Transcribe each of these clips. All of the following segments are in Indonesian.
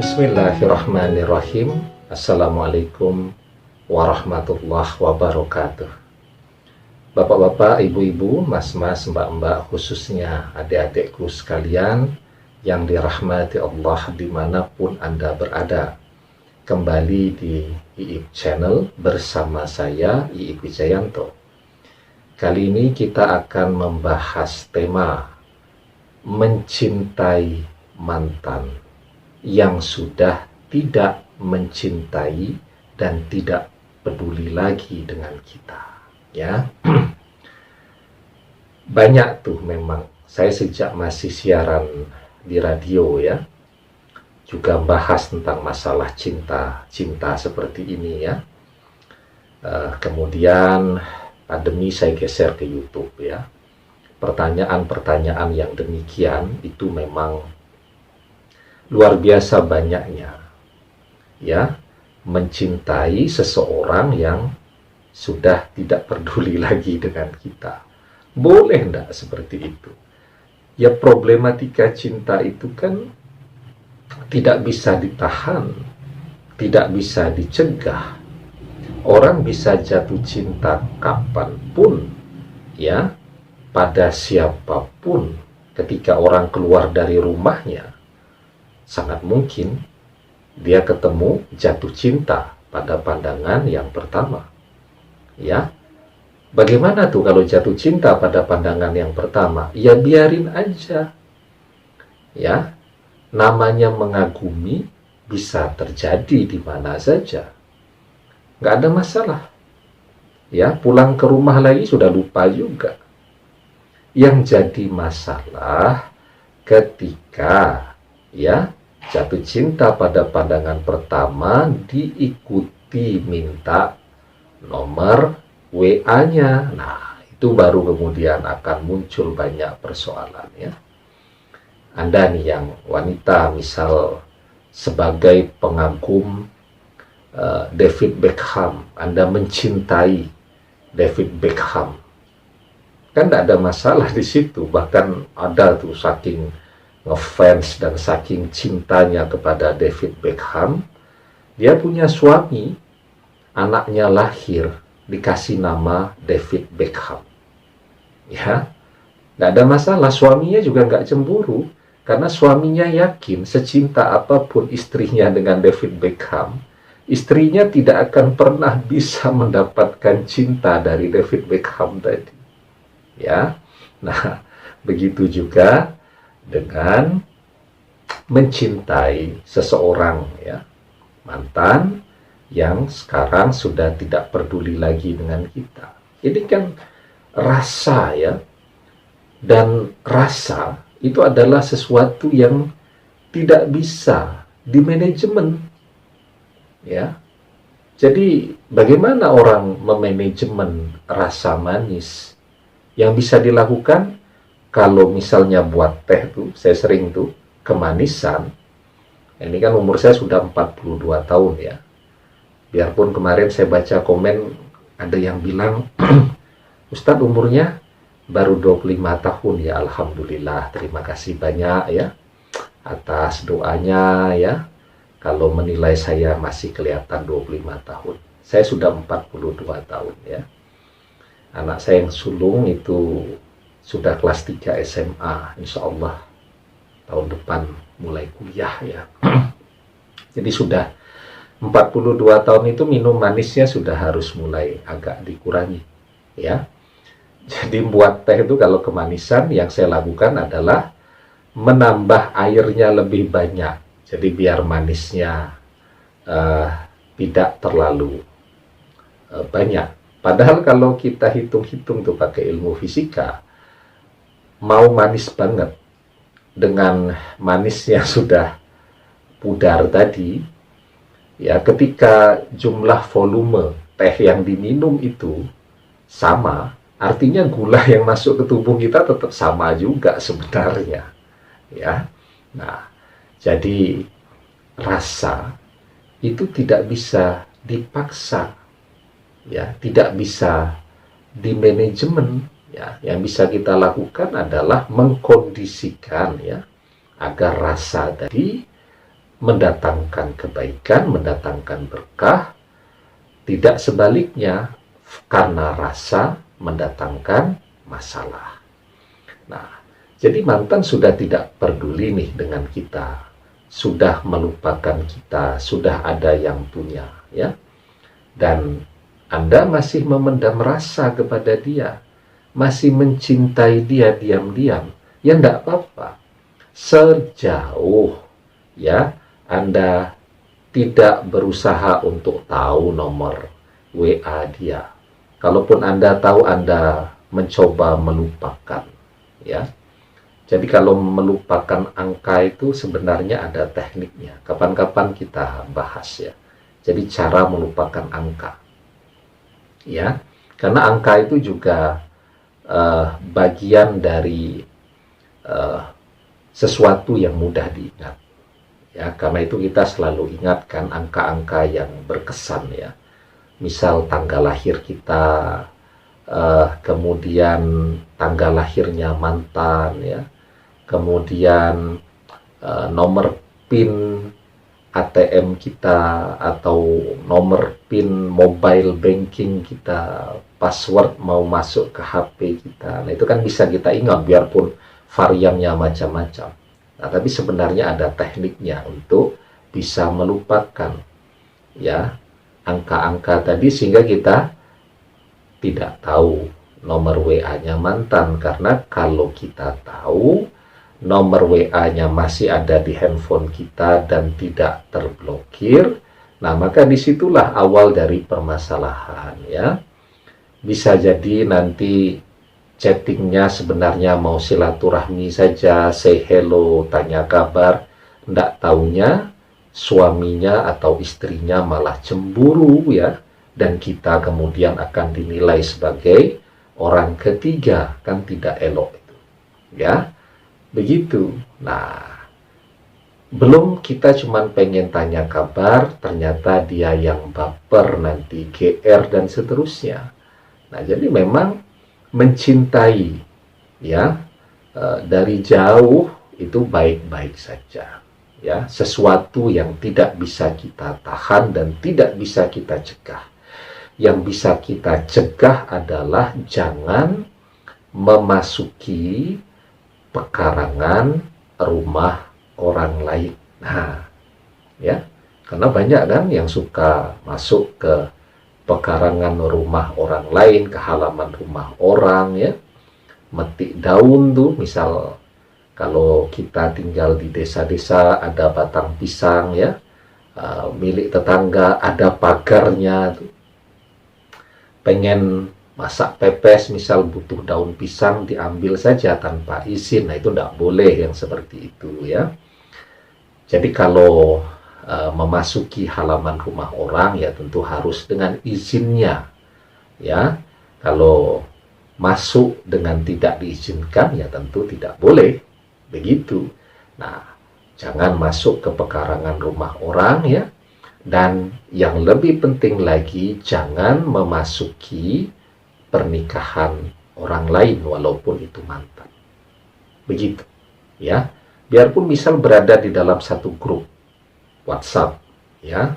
Bismillahirrahmanirrahim. Assalamualaikum warahmatullahi wabarakatuh. Bapak-bapak, ibu-ibu, mas-mas, mbak-mbak, khususnya adik-adikku sekalian yang dirahmati Allah dimanapun Anda berada. Kembali di IIP Channel bersama saya, IIP Wijayanto. Kali ini kita akan membahas tema mencintai mantan yang sudah tidak mencintai dan tidak peduli lagi dengan kita, ya. Banyak tuh memang, saya sejak masih siaran di radio ya, juga bahas tentang masalah cinta seperti ini ya. Kemudian pandemi saya geser ke YouTube ya. Pertanyaan-pertanyaan yang demikian itu memang luar biasa banyaknya ya, mencintai seseorang yang sudah tidak peduli lagi dengan kita. Boleh enggak seperti itu? Ya, problematika cinta itu kan tidak bisa ditahan, tidak bisa dicegah. Orang bisa jatuh cinta kapanpun ya, pada siapapun. Ketika orang keluar dari rumahnya, sangat mungkin dia ketemu jatuh cinta pada pandangan yang pertama. Ya, bagaimana tuh kalau jatuh cinta pada pandangan yang pertama? Ya biarin aja. Ya, namanya mengagumi bisa terjadi di mana saja. Nggak ada masalah. Ya, pulang ke rumah lagi sudah lupa juga. Yang jadi masalah ketika ya jatuh cinta pada pandangan pertama diikuti minta nomor WA-nya. Nah, itu baru kemudian akan muncul banyak persoalan ya. Anda nih yang wanita misal sebagai pengagum David Beckham, Anda mencintai David Beckham, kan tidak ada masalah di situ. Bahkan ada tuh saking ngefans dan saking cintanya kepada David Beckham, dia punya suami, anaknya lahir dikasih nama David Beckham. Ya, nggak ada masalah. Suaminya juga nggak cemburu karena suaminya yakin secinta apapun istrinya dengan David Beckham, istrinya tidak akan pernah bisa mendapatkan cinta dari David Beckham tadi. Ya, nah begitu juga dengan mencintai seseorang ya, mantan yang sekarang sudah tidak peduli lagi dengan kita. Ini kan rasa ya, dan rasa itu adalah sesuatu yang tidak bisa dimanajemen ya. Jadi bagaimana orang memanajemen rasa manis? Yang bisa dilakukan kalau misalnya buat teh tuh, saya sering tuh kemanisan. Ini kan umur saya sudah 42 tahun ya. Biarpun kemarin saya baca komen ada yang bilang Ustadz umurnya baru 25 tahun ya. Alhamdulillah, terima kasih banyak ya atas doanya ya. Kalau menilai saya masih kelihatan 25 tahun. Saya sudah 42 tahun ya. Anak saya yang sulung itu sudah kelas 3 SMA, insya Allah tahun depan mulai kuliah ya. Jadi sudah 42 tahun itu minum manisnya sudah harus mulai agak dikurangi ya. Jadi buat teh itu kalau kemanisan yang saya lakukan adalah menambah airnya lebih banyak. Jadi biar manisnya tidak terlalu banyak. Padahal kalau kita hitung-hitung tuh pakai ilmu fisika, mau manis banget dengan manisnya sudah pudar tadi ya, ketika jumlah volume teh yang diminum itu sama, artinya gula yang masuk ke tubuh kita tetap sama juga sebenarnya ya. Nah, jadi rasa itu tidak bisa dipaksa ya, tidak bisa dimanajemen. Ya, yang bisa kita lakukan adalah mengkondisikan ya, agar rasa tadi mendatangkan kebaikan, mendatangkan berkah, tidak sebaliknya karena rasa mendatangkan masalah. Nah, jadi mantan sudah tidak peduli nih dengan kita, sudah melupakan kita, sudah ada yang punya, ya. Dan Anda masih memendam rasa kepada dia, masih mencintai dia diam-diam, ya enggak apa-apa. Sejauh ya Anda tidak berusaha untuk tahu nomor WA dia. Kalaupun Anda tahu, Anda mencoba melupakan, ya. Jadi kalau melupakan angka itu sebenarnya ada tekniknya. Kapan-kapan kita bahas, ya. Jadi cara melupakan angka, ya. Karena angka itu juga bagian dari sesuatu yang mudah diingat, ya. Karena itu kita selalu ingatkan angka-angka yang berkesan, ya. Misal tanggal lahir kita, kemudian tanggal lahirnya mantan, ya. Kemudian nomor PIN ATM kita, atau nomor PIN mobile banking kita, password mau masuk ke HP kita. Nah, itu kan bisa kita ingat biarpun variannya macam-macam. Nah, tapi sebenarnya ada tekniknya untuk bisa melupakan, ya, angka-angka tadi, sehingga kita tidak tahu nomor WA-nya mantan. Karena kalau kita tahu nomor WA-nya masih ada di handphone kita dan tidak terblokir, nah maka disitulah awal dari permasalahan, ya. Bisa jadi nanti chattingnya sebenarnya mau silaturahmi saja, say hello, tanya kabar, ndak taunya suaminya atau istrinya malah cemburu, ya, dan kita kemudian akan dinilai sebagai orang ketiga, kan tidak elok itu, ya. Begitu. Nah, belum kita cuman pengen tanya kabar, ternyata dia yang baper, nanti GR dan seterusnya. Nah, jadi memang mencintai, ya, dari jauh itu baik-baik saja, ya. Sesuatu yang tidak bisa kita tahan dan tidak bisa kita cegah. Yang bisa kita cegah adalah jangan memasuki pekarangan rumah orang lain. Nah, ya, karena banyak kan yang suka masuk ke pekarangan rumah orang lain, ke halaman rumah orang, ya, metik daun tuh. Misal kalau kita tinggal di desa-desa, ada batang pisang, ya, milik tetangga, ada pagarnya tuh. Pengen masak pepes, misal butuh daun pisang, diambil saja tanpa izin. Nah, itu tidak boleh yang seperti itu, ya. Jadi kalau memasuki halaman rumah orang, ya tentu harus dengan izinnya, ya. Kalau masuk dengan tidak diizinkan, ya tentu tidak boleh. Begitu. Nah, jangan masuk ke pekarangan rumah orang, ya. Dan yang lebih penting lagi, jangan memasuki pernikahan orang lain walaupun itu mantan. Begitu, ya. Biarpun misal berada di dalam satu grup WhatsApp, ya.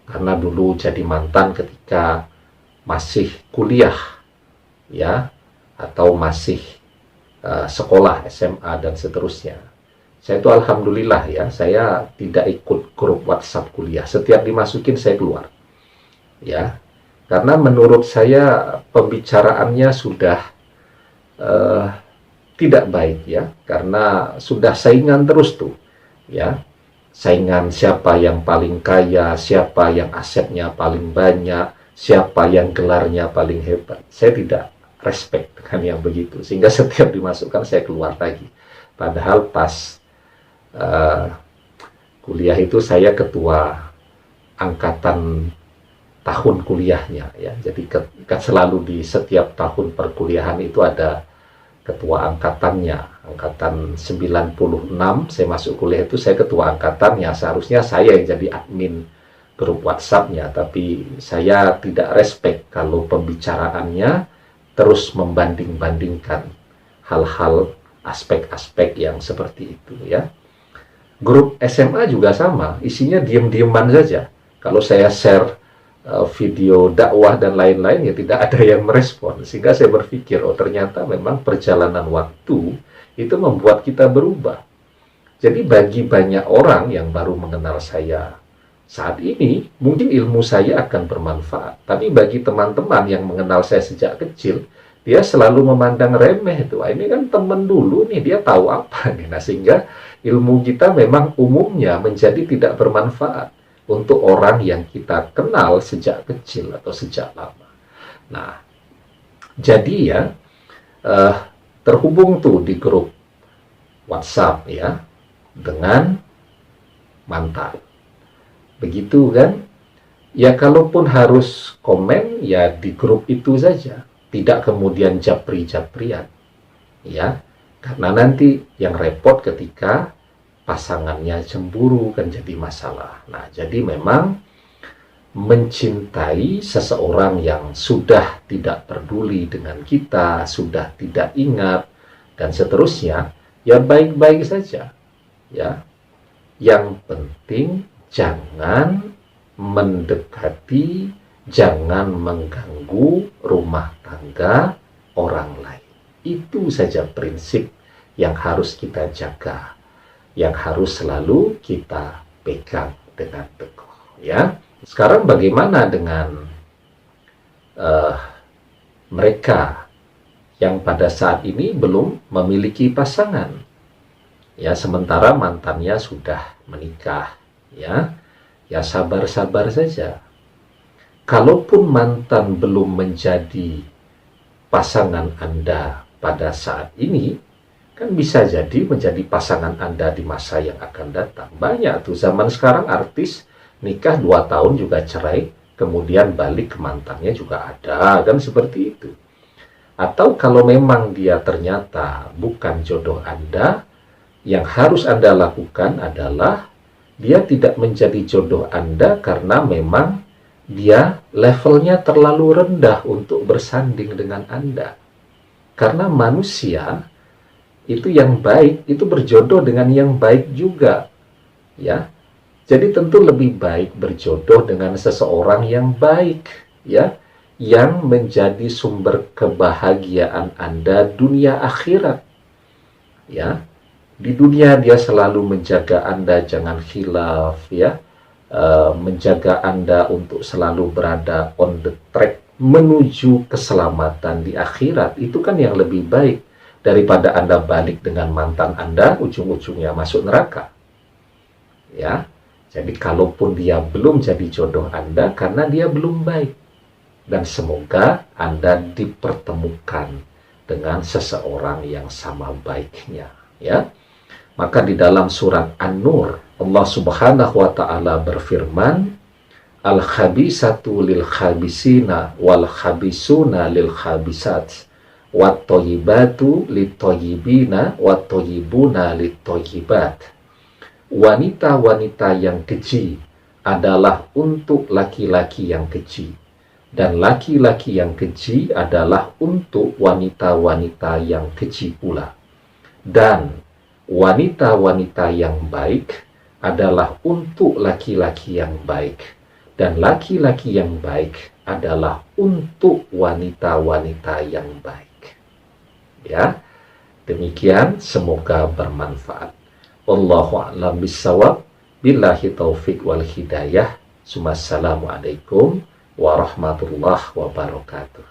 Karena dulu jadi mantan ketika masih kuliah, ya, atau masih sekolah SMA dan seterusnya. Saya itu alhamdulillah, ya, saya tidak ikut grup WhatsApp kuliah. Setiap dimasukin saya keluar, ya. Karena menurut saya pembicaraannya sudah tidak baik, ya. Karena sudah saingan terus tuh, ya. Saingan siapa yang paling kaya, siapa yang asetnya paling banyak, siapa yang gelarnya paling hebat. Saya tidak respect dengan yang begitu. Sehingga setiap dimasukkan saya keluar lagi. Padahal pas kuliah itu saya ketua angkatan tahun kuliahnya, ya. Jadi kan selalu di setiap tahun perkuliahan itu ada ketua angkatannya. Angkatan 96 saya masuk kuliah itu, saya ketua angkatannya. Seharusnya saya yang jadi admin grup WhatsApp-nya, tapi saya tidak respect kalau pembicaraannya terus membanding-bandingkan hal-hal aspek-aspek yang seperti itu, ya. Grup SMA juga sama, isinya diem-dieman saja. Kalau saya share video dakwah dan lain-lain, ya tidak ada yang merespon. Sehingga saya berpikir, oh ternyata memang perjalanan waktu itu membuat kita berubah. Jadi bagi banyak orang yang baru mengenal saya saat ini, mungkin ilmu saya akan bermanfaat. Tapi bagi teman-teman yang mengenal saya sejak kecil, dia selalu memandang remeh itu. Ini kan teman dulu nih, dia tahu apa nih. Nah, sehingga ilmu kita memang umumnya menjadi tidak bermanfaat untuk orang yang kita kenal sejak kecil atau sejak lama. Nah, jadi ya, terhubung tuh di grup WhatsApp ya, dengan mantan. Begitu kan? Ya kalaupun harus komen, ya di grup itu saja. Tidak kemudian japri-japrian. Ya, karena nanti yang repot ketika pasangannya cemburu kan jadi masalah. Nah, jadi memang mencintai seseorang yang sudah tidak peduli dengan kita, sudah tidak ingat, dan seterusnya, ya baik-baik saja. Ya, yang penting jangan mendekati, jangan mengganggu rumah tangga orang lain. Itu saja prinsip yang harus kita jaga, yang harus selalu kita pegang dengan teguh. Ya, sekarang bagaimana dengan mereka yang pada saat ini belum memiliki pasangan? Ya, sementara mantannya sudah menikah. Ya sabar-sabar saja. Kalaupun mantan belum menjadi pasangan Anda pada saat ini, kan bisa jadi menjadi pasangan Anda di masa yang akan datang. Banyak tuh zaman sekarang artis nikah 2 tahun juga cerai, kemudian balik ke mantannya juga ada, kan seperti itu. Atau kalau memang dia ternyata bukan jodoh Anda, yang harus Anda lakukan adalah dia tidak menjadi jodoh Anda karena memang dia levelnya terlalu rendah untuk bersanding dengan Anda. Karena manusia itu yang baik, itu berjodoh dengan yang baik juga. Ya. Jadi tentu lebih baik berjodoh dengan seseorang yang baik, ya, yang menjadi sumber kebahagiaan Anda dunia akhirat. Ya. Di dunia dia selalu menjaga Anda jangan khilaf, ya, menjaga Anda untuk selalu berada on the track menuju keselamatan di akhirat. Itu kan yang lebih baik daripada Anda balik dengan mantan Anda, ujung-ujungnya masuk neraka. Ya, jadi kalaupun dia belum jadi jodoh Anda karena dia belum baik. Dan semoga Anda dipertemukan dengan seseorang yang sama baiknya, ya. Maka di dalam surat An-Nur, Allah Subhanahu wa taala berfirman, Al-khabisatu lil khabisina wal khabisuna lil khabisat wat thayyibatu lit thayyibina wat thayyibuna lit thayyibat. Wanita-wanita yang keji adalah untuk laki-laki yang keji, dan laki-laki yang keji adalah untuk wanita-wanita yang keji pula. Dan wanita-wanita yang baik adalah untuk laki-laki yang baik, dan laki-laki yang baik adalah untuk wanita-wanita yang baik. Ya, demikian, semoga bermanfaat. Wallahu a'lam bishawab. Billahi taufik wal hidayah. Assalamualaikum warahmatullahi wabarakatuh.